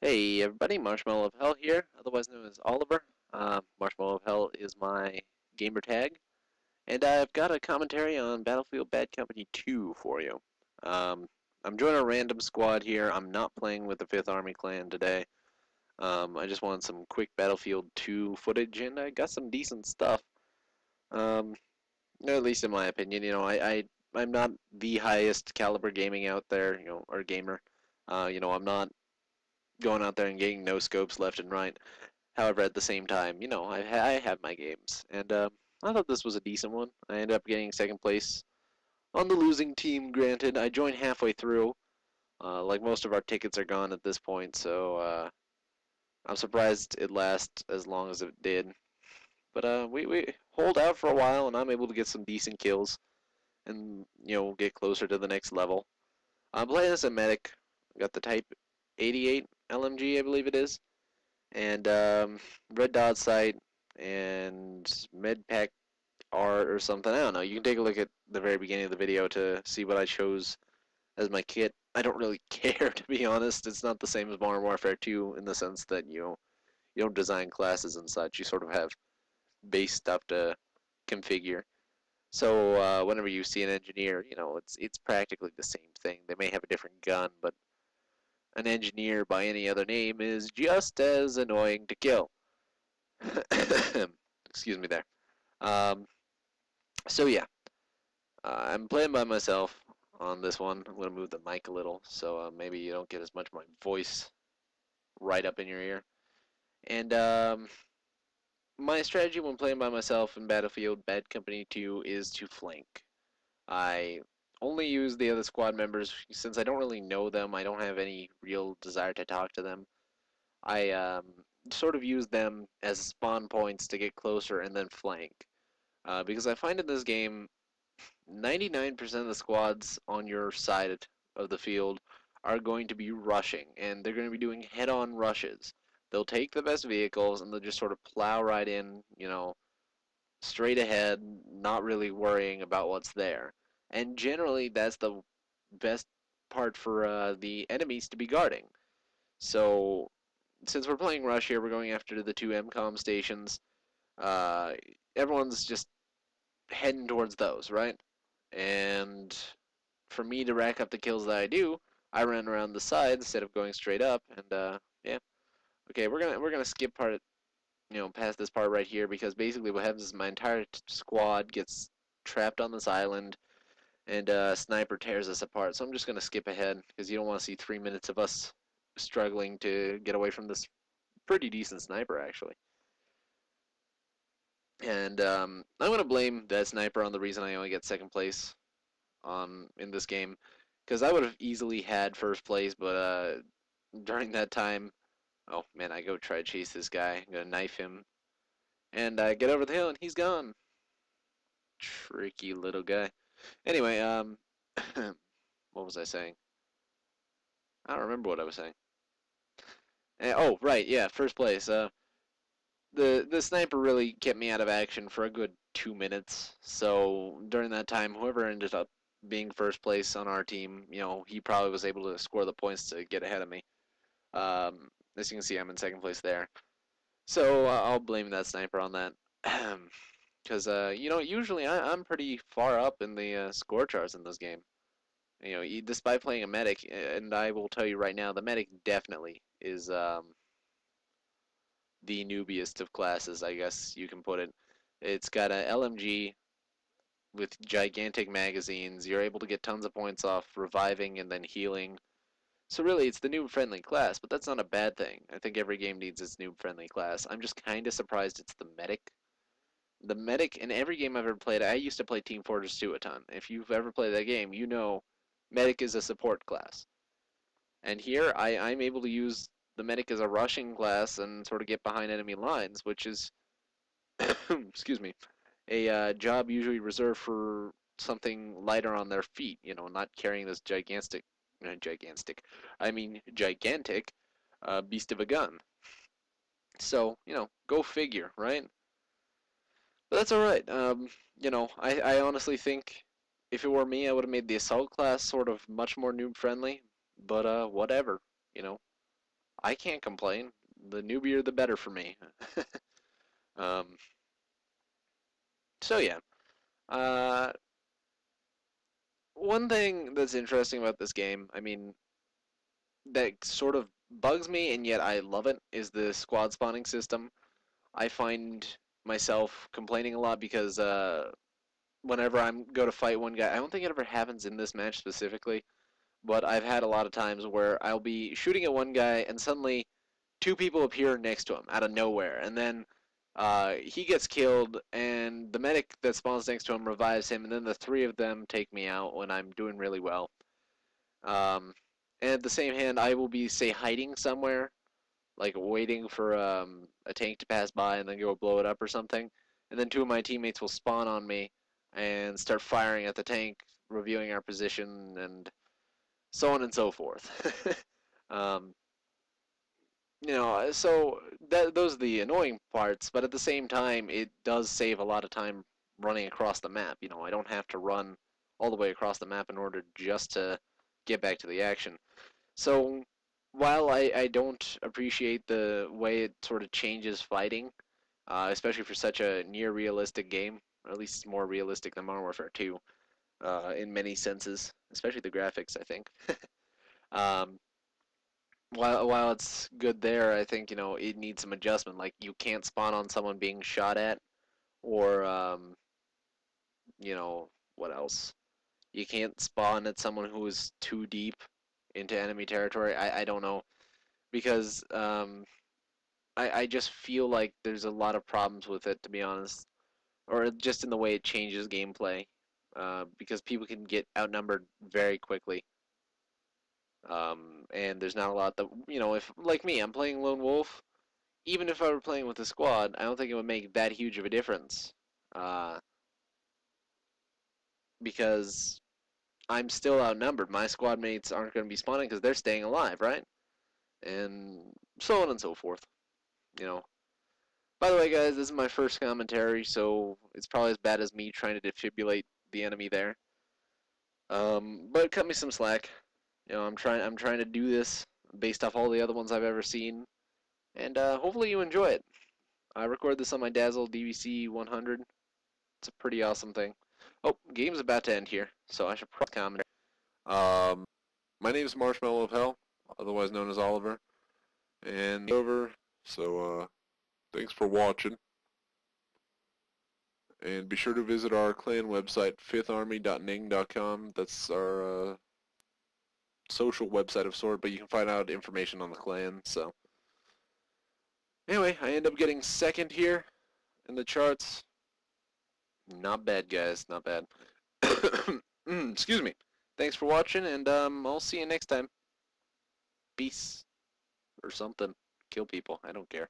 Hey everybody, Marshmallow of Hell here, otherwise known as Oliver. Marshmallow of Hell is my gamer tag, and I've got a commentary on Battlefield Bad Company 2 for you. Um, I'm joining a random squad here. I'm not playing with the 5th Army Clan today. I just wanted some quick Battlefield 2 footage, and I got some decent stuff. Um, at least in my opinion, I'm not the highest caliber gaming out there, or gamer. I'm not going out there and getting no scopes left and right. However, at the same time, I have my games, and I thought this was a decent one. I ended up getting second place on the losing team. Granted, I joined halfway through. Like most of our tickets are gone at this point, so I'm surprised it lasts as long as it did. But we hold out for a while, and I'm able to get some decent kills, and get closer to the next level. I'm playing as a medic. I got the Type 88 LMG, I believe it is, and red dot sight and medpack art or something. I don't know. You can take a look at the very beginning of the video to see what I chose as my kit. I don't really care, to be honest. It's not the same as Modern Warfare 2 in the sense that you don't design classes and such. You sort of have base stuff to configure. So whenever you see an engineer, it's practically the same thing. They may have a different gun, but an engineer by any other name is just as annoying to kill. Excuse me there. Um, so yeah, I'm playing by myself on this one. I'm gonna move the mic a little so maybe you don't get as much of my voice right up in your ear. And my strategy when playing by myself in Battlefield Bad Company 2 is to flank. I only use the other squad members since I don't really know them. I don't have any real desire to talk to them. I sort of use them as spawn points to get closer and then flank. Because I find in this game, 99% of the squads on your side of the field are going to be rushing, and they're going to be doing head-on rushes. They'll take the best vehicles and they'll just sort of plow right in, straight ahead, not really worrying about what's there. And generally, that's the best part for the enemies to be guarding. So, since we're playing Rush here, we're going after the two MCOM stations. Uh, Everyone's just heading towards those, right? And for me to rack up the kills that I do, I run around the side instead of going straight up. And yeah, okay, we're gonna skip part, past this part right here because basically what happens is my entire squad gets trapped on this island, and sniper tears us apart. So I'm just gonna skip ahead because you don't want to see 3 minutes of us struggling to get away from this pretty decent sniper actually. And I'm gonna blame that sniper on the reason I only get second place in this game, because I would have easily had first place, but during that time, oh man, I go try to chase this guy. I'm gonna knife him, and I get over the hill, and he's gone. Tricky little guy. Anyway, what was I saying? I don't remember what I was saying. Oh, right, yeah, first place. The sniper really kept me out of action for a good 2 minutes. So during that time, whoever ended up being first place on our team, he probably was able to score the points to get ahead of me. As you can see, I'm in second place there. So I'll blame that sniper on that. Because, usually I'm pretty far up in the score charts in this game. Despite playing a medic, and I will tell you right now, the medic definitely is the newbiest of classes, I guess you can put it. It's got a LMG with gigantic magazines. You're able to get tons of points off reviving and then healing. So really, it's the noob-friendly class, but that's not a bad thing. I think every game needs its noob-friendly class. I'm just kind of surprised it's the medic. The medic, in every game I've ever played, I used to play Team Fortress 2 a ton. If you've ever played that game, you know medic is a support class. And here, I'm able to use the medic as a rushing class and sort of get behind enemy lines, which is, excuse me, a job usually reserved for something lighter on their feet, not carrying this gigantic, I mean gigantic a beast of a gun. So, go figure, right? But that's alright. I honestly think if it were me, I would have made the assault class sort of much more noob friendly. But whatever. You know, I can't complain. The noobier the better for me. um, so yeah. Uh, One thing that's interesting about this game, I mean, that sort of bugs me and yet I love it, is the squad spawning system. I find myself complaining a lot because whenever I'm go to fight one guy, I don't think it ever happens in this match specifically, but I've had a lot of times where I'll be shooting at one guy and suddenly two people appear next to him out of nowhere, and then he gets killed, and the medic that spawns next to him revives him, and then the three of them take me out when I'm doing really well. Um, and at the same hand, I will be, say, hiding somewhere, like waiting for a tank to pass by and then go blow it up or something. And then two of my teammates will spawn on me and start firing at the tank, reviewing our position, and so on and so forth. um, so those are the annoying parts, but at the same time, it does save a lot of time running across the map. I don't have to run all the way across the map in order just to get back to the action. So while I don't appreciate the way it sort of changes fighting, especially for such a near realistic game, or at least more realistic than Modern Warfare 2, in many senses, especially the graphics, I think. um, while it's good there, I think it needs some adjustment. Like you can't spawn on someone being shot at, or what else? You can't spawn at someone who is too deep into enemy territory. I don't know because I just feel like there's a lot of problems with it, to be honest, or just in the way it changes gameplay, because people can get outnumbered very quickly, and there's not a lot that if like me, I'm playing lone wolf. Even if I were playing with a squad, I don't think it would make that huge of a difference, uh, because I'm still outnumbered. My squad mates aren't going to be spawning because they're staying alive, right? And so on and so forth. You know, By the way, guys, this is my first commentary, so it's probably as bad as me trying to defibrillate the enemy there. But cut me some slack. I'm trying to do this based off all the other ones I've ever seen, and hopefully you enjoy it. I record this on my Dazzle DVC 100. It's a pretty awesome thing. Oh, game's about to end here, so I should probably comment. Um, my name is MarshmeloOfHell, otherwise known as Oliver, and over. So thanks for watching, and be sure to visit our clan website, fiftharmy.ning.com. That's our social website of sort, but you can find out information on the clan. So anyway, I end up getting second here in the charts. Not bad, guys. Not bad. Excuse me. Thanks for watching, and I'll see you next time. Peace. Or something. Kill people. I don't care.